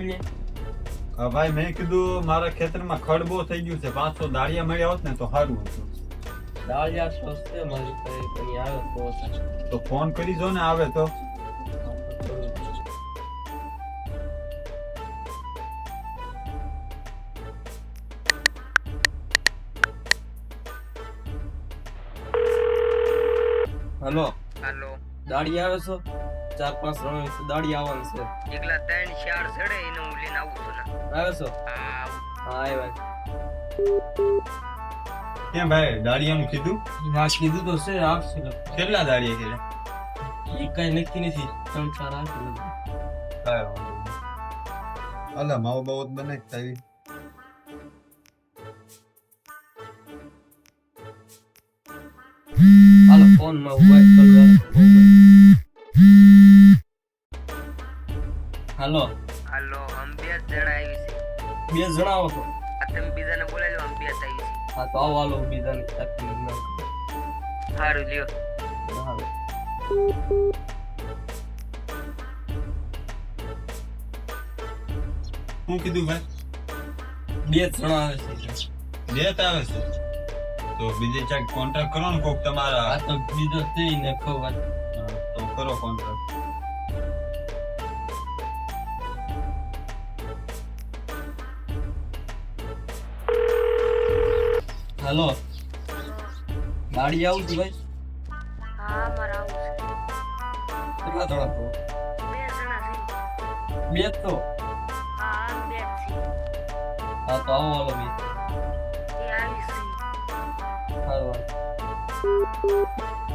બોલીએ ભાઈ મેં કીધું મારા ખેતરમાં ખડ બહુ થઈ ગયું છે 500 દાળિયા મળ્યા હોત ને તો સારું હતું. દાળિયા સસ્તે મારી પાસે કઈ આવે તો ફોન કરી જો ને આવે તો. હેલો હાલો દાળી આવે છો 4-5 રમે દાળી આવવાનું છે એકલા 3-4 સડે એને હું લઈને આવું છું ને આવે છો હા હા આવ્યા કેમ ભાઈ દાળિયાનું કીધું? ના કીધું તો છે આપશે કેટલા દાળિયા એ છે? કઈ નક્કી નથી 3-4 આપશે કાંઈ વાંધો નહીં. અલા માવો બાવો જ બને તારી. હાલો ફોન માં વાત કરવા હાલો હાલો અમે 2 જણા આવી છે 2 જણા આવો છો આ તમે બીજાને બોલાવી લો અમે 2 આવી છે હા તો આવો હાલો બીજાને તકલીફ ના સારું લ્યો હાલો શું કીધું ભાઈ? 2 જણા આવે છે બે જ આવે છે તો બીજે ચાક કોન્ટ્રાક્ટ કરો ને કોક તમારા. આ તો બીજો છે ને ખબર તો કરો કોન્ટ્રાક્ટ. હાલો ગાડી આવું છું ભાઈ હા મારા આવું છે કેટલા થોડા તો 2 જણા છે 2 તો હા 2 છે હા તો આવો હાલો બી એ આવી છે હાલો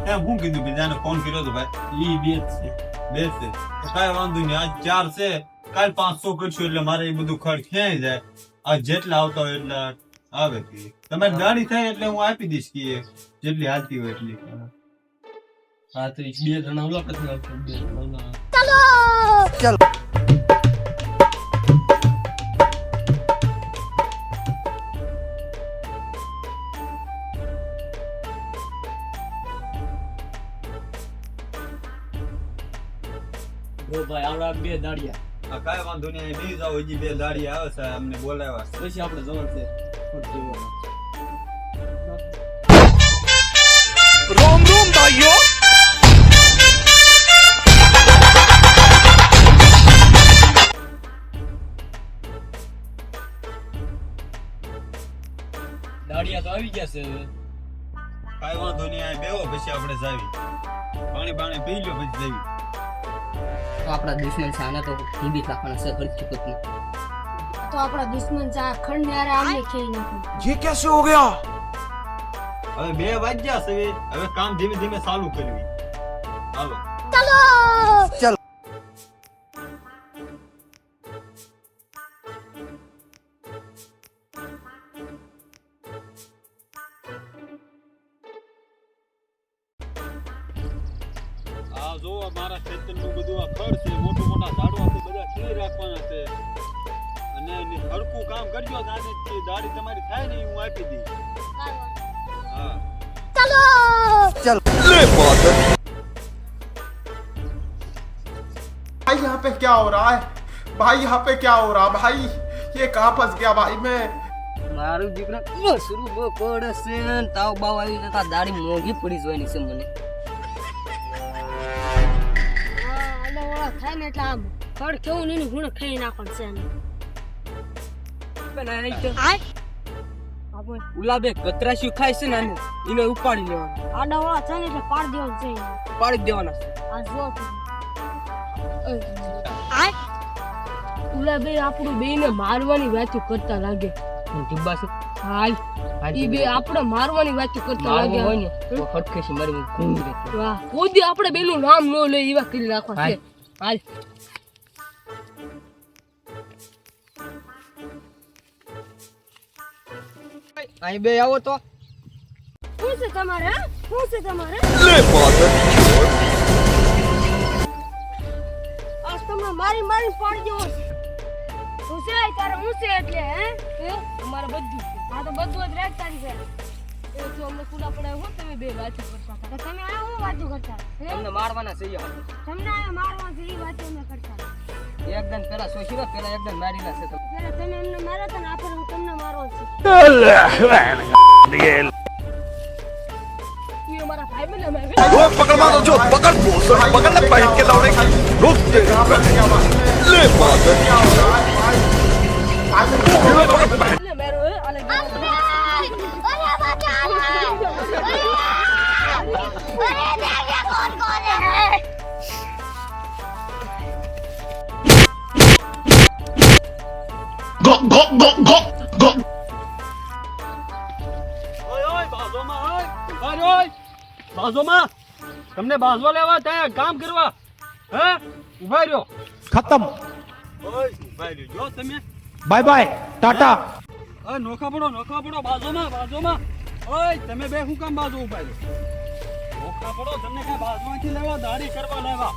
એમ શું કીધું બીજાને ફોન કર્યો તો ભાઈ? ઈ 2 છે બે છે તો કાંઈ વાંધો નહીં. આજ 4 છે કાલ 500 કરશું એટલે મારે એ બધું ખર્ચ ક્યાંય જાય. આ જેટલા આવતા હોય એટલા આવે કે તમારી ગાડી થાય એટલે હું આપી દઈશ કે જેટલી હાલતી હોય એટલી. હા તો 2 જણા ઓલા પછી આવશે 2 જણા ઓલા ભાઈ આવડા 2 દાડિયા આ કાંઈ વાંધો નહીં. અહીં નહીં જાઓ હજી 2 દાડી આવે છે અમને બોલાવ્યા છે. પછી આપણે જવાનું છે रोम रोम भाइयों દાડિયા તો આવી ગયા છે હવે કાંઈ વાંધો નહીં. અહીં બેહો પછી આપણે જાવી. પાણી પી લો પછી જાવી. તો આપણા દુશ્મન છે આને તો હિંદી રાખવાના છે હર ચુકતમાં તો આપણા દુશ્મન છે આ ખંડ યારે આમને ખેઈ નાખો ये कैसे हो गया હવે 2 વાગ્યા છે હવે કામ ધીમે ધીમે ચાલુ કરવી. હાલો આ જો મારા ખેતરનું બધું આ ખડ છે મોટા મોટા ઝાડવા છે બધા ખીલી રાખવાના છે અને હરકું કામ કરજો આને દાડી તમારી થાય ને હું આપી દઈશ. હા ले बात भाई यहाँ पे क्या हो रहा है भाई यहाँ पे क्या हो रहा भाई ये कहाँ फंस गया भाई मैं મારું દીકરા શરૂ બહુ કોડ છે ને તાવ બાવ આવી જતા દાડી મોંઘી પડી જોવાની છે મને આલે ઓળા થાય ને એટલે આમ ખડ કેવું નહીં ગુણ ખાઈ નાખવાનું છે એને પણ આ તો આપણે ઉલા બે કતરાશી ખાય છે ને આને એને ઉપાડી લેવાનું આડા ઓળા છે ને એટલે પાડ દેવાનું છે એને. પાડી દેવાના છે આ જો આ ઉલા બે આપણું બેયને મારવાની વાતો કરતા લાગે ટીબ્બા છે હાલ ઈ બે આપણે મારવાની વાતો કરતા લાગે હોય ને તો ખટખેસી મારી ઘૂમ રહે વાહ કોઈ આપણે બેનું નામ ન લે એવા કરી નાખવા છે હાલ અહીં બે આવો તો શું છે તમારે શું છે તમારે ले बात આજ તમને મારી પાડી દેવો છે શું છે તારે હું છે એટલે હે તમારે બધું આ તો બધું જ રાખતાની છે એ જો અમને કુલા પડે હું તમે બે વાતો કરતા હતા તમે આ હું વાતો કરતા તમને મારવાના છે તમને આ મારવા જેવી વાતો અમે કરતા એકદમ પેલા સોશીમાં પેલા એકદમ મારી નાખશે તમે. પેલા તમે એમને માર્યા હતા ને આપણે હું તમને મારવા છું એ અમારા ભાઈ બને અમે पकड़वा दो जो पकड़ पकड़ना पहन के लौड़े रुक दे ले बात એટલે મારો હે આલે ઓય ઓય બાજોમાં ઓય ઓય ઓય બાજોમાં તમને બાજવા લેવા ત્યાં કામ કરવા હે ઉભા રહ્યો खत्म ઓય ઉભા રહ્યો જો તમે बाय बाय टाटा ઓય નોખા પડો બાજોમાં ઓય તમે બે હું કામ બાજુ ઉભા રહ્યો નોખા પડો તમને કઈ બાજુમાંથી લેવા દાઢી કરવા લેવા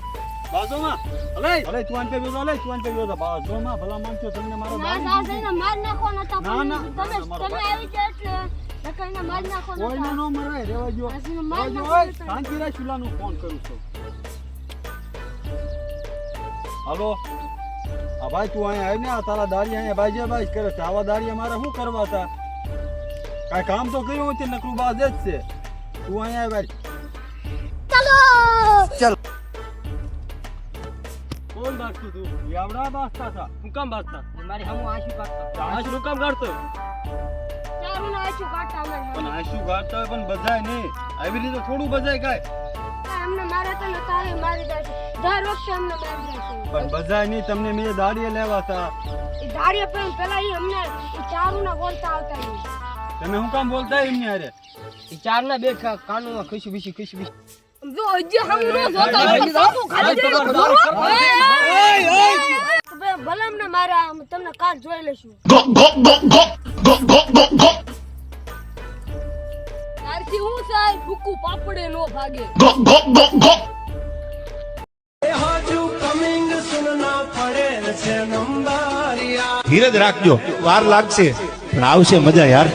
બાજુમાં અલે તું આન પે બેસો બાજુમાં ભલા માનજો તમને મારો ના સાસરીને માર નાખો નતા ના, ના. તમે તમે આવી જાય એટલે નકઈને માર નાખો કોઈને નતા નો મરાય રેવા જો સાસરીને માર રેવા જો, નાખો ઓય નતા. શાંતિ રાખ ચૂલાનું ફોન કરું છું હાલો આ ભાઈ તું અહીંયા આવી ને આ તારા દાડી અહીંયા બાજ કરે છે આવા દાડી મારે શું કરવા હતા કાંઈ કામ તો કર્યું હોય તે નકરું બાજ જ છે તું અહીંયા ભાઈ કોણ બાજતું તું આવડા બાજતા હતા હું કામ બાજતા મારી હમું આશી કાઢતા આ શું કામ કાઢતો ચારું ના આછું કાઢતા અમે પણ આ શું કાઢતા હોય પણ બજાય નહીં આવી રીતે થોડું બજાય કાંઈ એમને મારે તો નતા આવી મારી જાય દર વખતે અમને મારી જાય પણ બજાય નહીં તમને મેં દાડીએ લેવા હતા એ દાડીએ પેલા એ અમને ચારું ના બોલતા આવતા નહીં તમે શું કામ બોલતા એમની હારે એ ચાર ના બે કાનોમાં ખુશી બીસી જો હજી હમ નો જોતા ભલે અમને મારા તમને કાલ જોઈ લેશું તારથી હું સાહેબ ભૂકુ પાપડે નો ભાગે ધીરજ રાખજો વાર લાગશે પણ આવશે મજા યાર